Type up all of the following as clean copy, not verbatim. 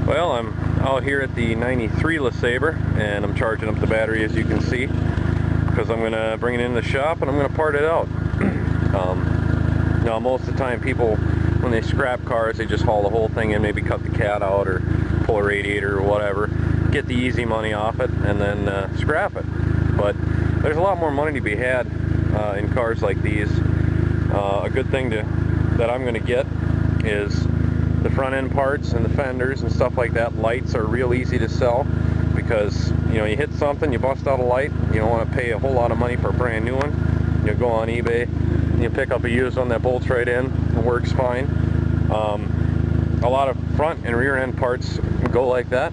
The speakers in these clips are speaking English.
Well, I'm out here at the 93 Lesabre and I'm charging up the battery, as you can see, because I'm going to bring it in the shop and I'm going to part it out. Now most of the time people, when they scrap cars, they just haul the whole thing in, maybe cut the cat out or pull a radiator or whatever, get the easy money off it and then scrap it. But there's a lot more money to be had in cars like these. A good thing that I'm going to get is the front end parts and the fenders and stuff like that. Lights are real easy to sell because, you know, you hit something, you bust out a light, you don't want to pay a whole lot of money for a brand new one. You go on eBay and you pick up a used one that bolts right in and works fine. A lot of front and rear end parts go like that.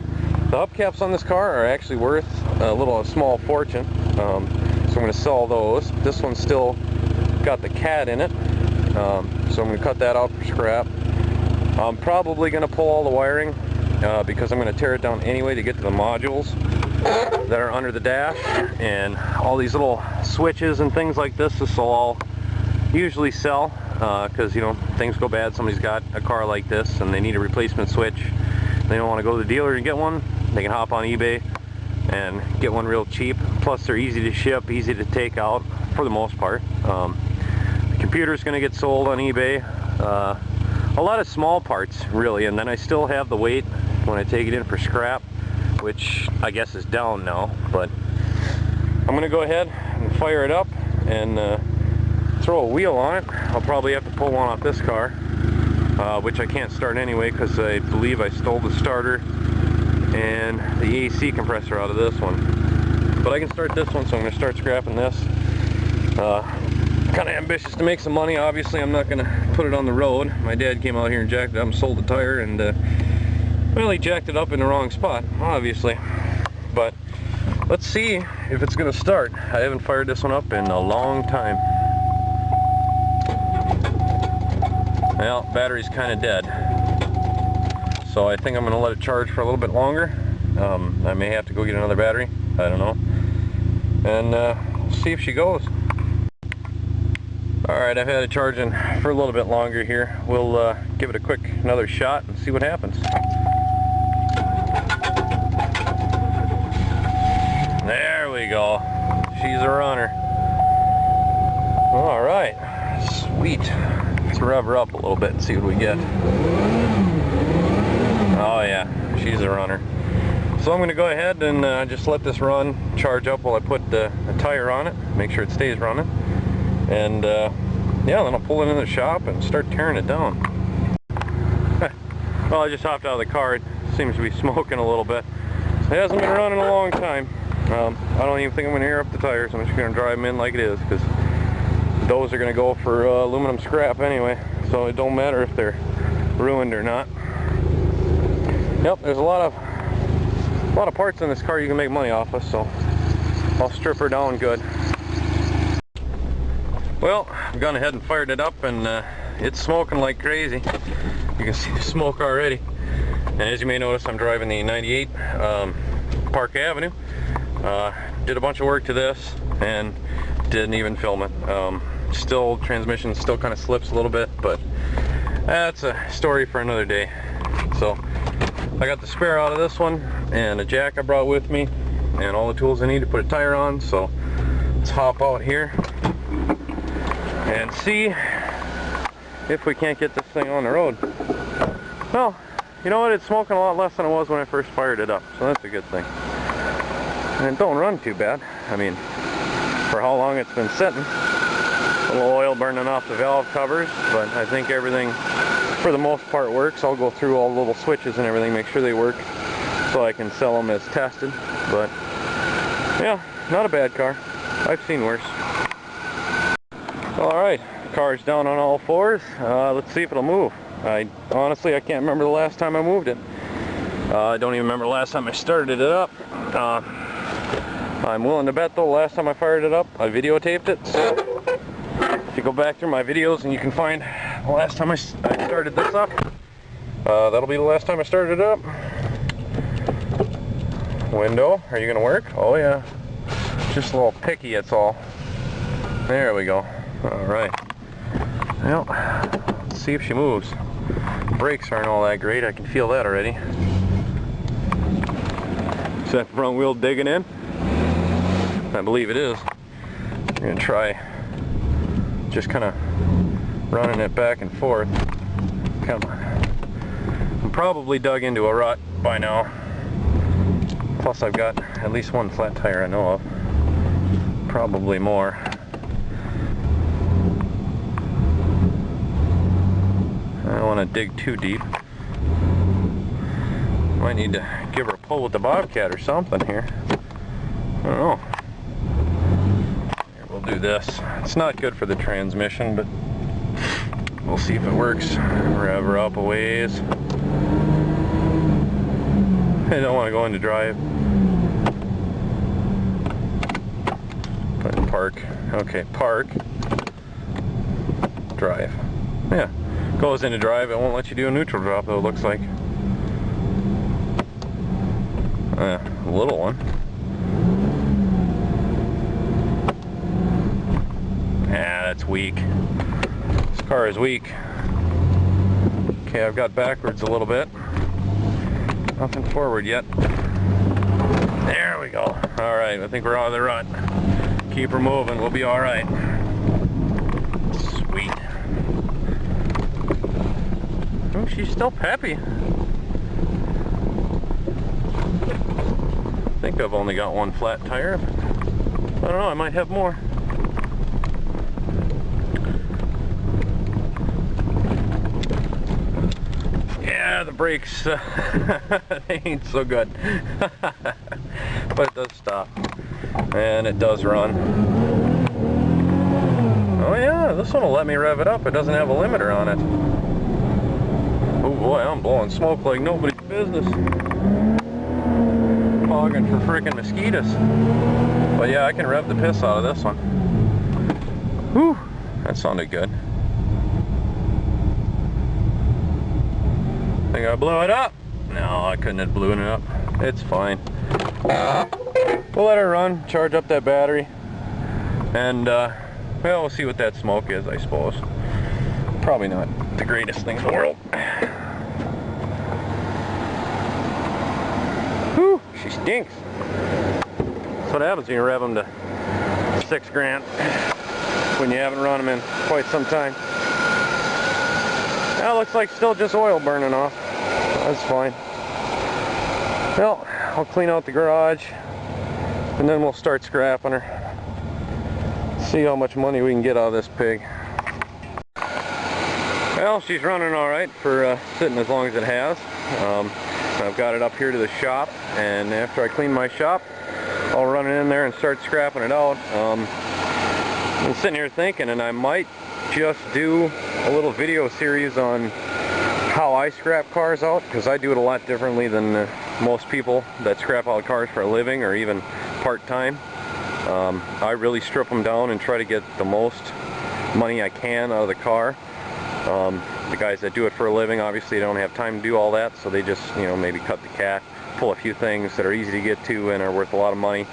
The hubcaps on this car are actually worth a small fortune, so I'm going to sell those. This one's still got the cat in it, so I'm going to cut that out for scrap. I'm probably going to pull all the wiring because I'm going to tear it down anyway to get to the modules that are under the dash, and all these little switches and things like this will all usually sell because, you know, things go bad. Somebody's got a car like this and they need a replacement switch. They don't want to go to the dealer and get one. They can hop on eBay and get one real cheap. Plus they're easy to ship, easy to take out for the most part. The computer's going to get sold on eBay. A lot of small parts, really, and then I still have the weight when I take it in for scrap, which I guess is down now. But I'm going to go ahead and fire it up and throw a wheel on it. I'll probably have to pull one off this car, which I can't start anyway because I believe I stole the starter and the AC compressor out of this one. But I can start this one, so I'm going to start scrapping this. Kind of ambitious to make some money. Obviously I'm not going to put it on the road. My dad came out here and jacked it up and sold the tire, and well, he jacked it up in the wrong spot, obviously. But let's see if it's going to start. I haven't fired this one up in a long time. Well, battery's kind of dead, so I think I'm going to let it charge for a little bit longer. I may have to go get another battery, I don't know, and see if she goes. Alright, I've had it charging for a little bit longer here. We'll give it a quick another shot and see what happens. There we go. She's a runner. Alright, sweet. Let's rev her up a little bit and see what we get. Oh yeah, she's a runner. So I'm going to go ahead and just let this run, charge up while I put the tire on it, make sure it stays running. And yeah, then I'll pull it in the shop and start tearing it down. Well, I just hopped out of the car. It seems to be smoking a little bit. It hasn't been running a long time. I don't even think I'm going to air up the tires. I'm just going to drive them in like it is, because those are going to go for aluminum scrap anyway, so it don't matter if they're ruined or not. Yep, there's a lot of parts in this car you can make money off of, so I'll strip her down good. Well, I've gone ahead and fired it up, and it's smoking like crazy. You can see the smoke already. And as you may notice, I'm driving the 98 Park Avenue. Did a bunch of work to this and didn't even film it. Still, transmission still kind of slips a little bit, but that's a story for another day. So I got the spare out of this one and a jack I brought with me and all the tools I need to put a tire on. So let's hop out here and see if we can't get this thing on the road. Well, you know what, it's smoking a lot less than it was when I first fired it up, so that's a good thing. And it don't run too bad. I mean, for how long it's been sitting. A little oil burning off the valve covers, but I think everything for the most part works. I'll go through all the little switches and everything, make sure they work, so I can sell them as tested. But yeah, not a bad car. I've seen worse. Alright, car's down on all fours. Let's see if it'll move. Honestly, I can't remember the last time I moved it. I don't even remember the last time I started it up. I'm willing to bet though, the last time I fired it up, I videotaped it. So if you go back through my videos and you can find the last time I started this up, that'll be the last time I started it up. Window, are you going to work? Oh yeah. Just a little picky, that's all. There we go. Alright. Well, let's see if she moves. Brakes aren't all that great, I can feel that already. Is that front wheel digging in? I believe it is. I'm going to try just kind of running it back and forth. Come on. I'm probably dug into a rut by now. Plus I've got at least one flat tire I know of. Probably more. I don't want to dig too deep. Might need to give her a pull with the Bobcat or something here. I don't know. Here, we'll do this. It's not good for the transmission, but we'll see if it works. Rev her up a ways. I don't want to go into drive. Put in park. Okay, park. Drive. Yeah. Goes into drive. It won't let you do a neutral drop though, it looks like. A little one. Yeah, that's weak. This car is weak. Okay, I've got backwards a little bit. Nothing forward yet. There we go. Alright, I think we're out of the rut. Keep her moving, we'll be alright. Sweet. Oh, she's still peppy. I think I've only got one flat tire. I don't know, I might have more. Yeah, the brakes, they ain't so good. But it does stop. And it does run. Oh yeah, this one will let me rev it up. It doesn't have a limiter on it. Oh boy, I'm blowing smoke like nobody's business. Hogging for freaking mosquitoes. But yeah, I can rev the piss out of this one. Whew, that sounded good. Think I blew it up? No, I couldn't have blown it up. It's fine. We'll let her run, charge up that battery, and well, we'll see what that smoke is, I suppose. Probably not the greatest thing in the world. Whew, she stinks. That's what happens when you rev them to 6 grand when you haven't run them in quite some time. That looks like still just oil burning off. That's fine. Well, I'll clean out the garage and then we'll start scrapping her. See how much money we can get out of this pig. Well, she's running alright for sitting as long as it has. I've got it up here to the shop, and after I clean my shop, I'll run it in there and start scrapping it out. I'm sitting here thinking, and I might just do a little video series on how I scrap cars out, because I do it a lot differently than most people that scrap out cars for a living or even part-time. I really strip them down and try to get the most money I can out of the car. The guys that do it for a living obviously don't have time to do all that, so they just, you know, maybe cut the cat, pull a few things that are easy to get to and are worth a lot of money,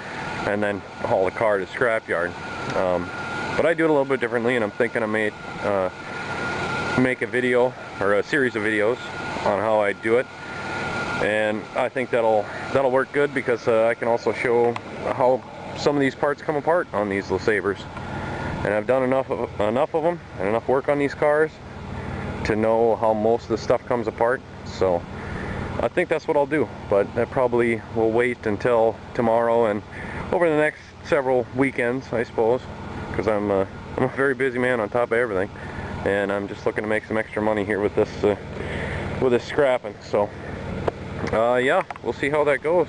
and then haul the car to the scrapyard. But I do it a little bit differently, and I'm thinking I may make a video or a series of videos on how I do it, and I think that'll work good, because I can also show how some of these parts come apart on these Lesabres. And I've done enough of them and enough work on these cars to know how most of the stuff comes apart. So I think that's what I'll do, but I probably will wait until tomorrow and over the next several weekends, I suppose, because I'm a very busy man on top of everything, and I'm just looking to make some extra money here with this scrapping. So yeah, we'll see how that goes.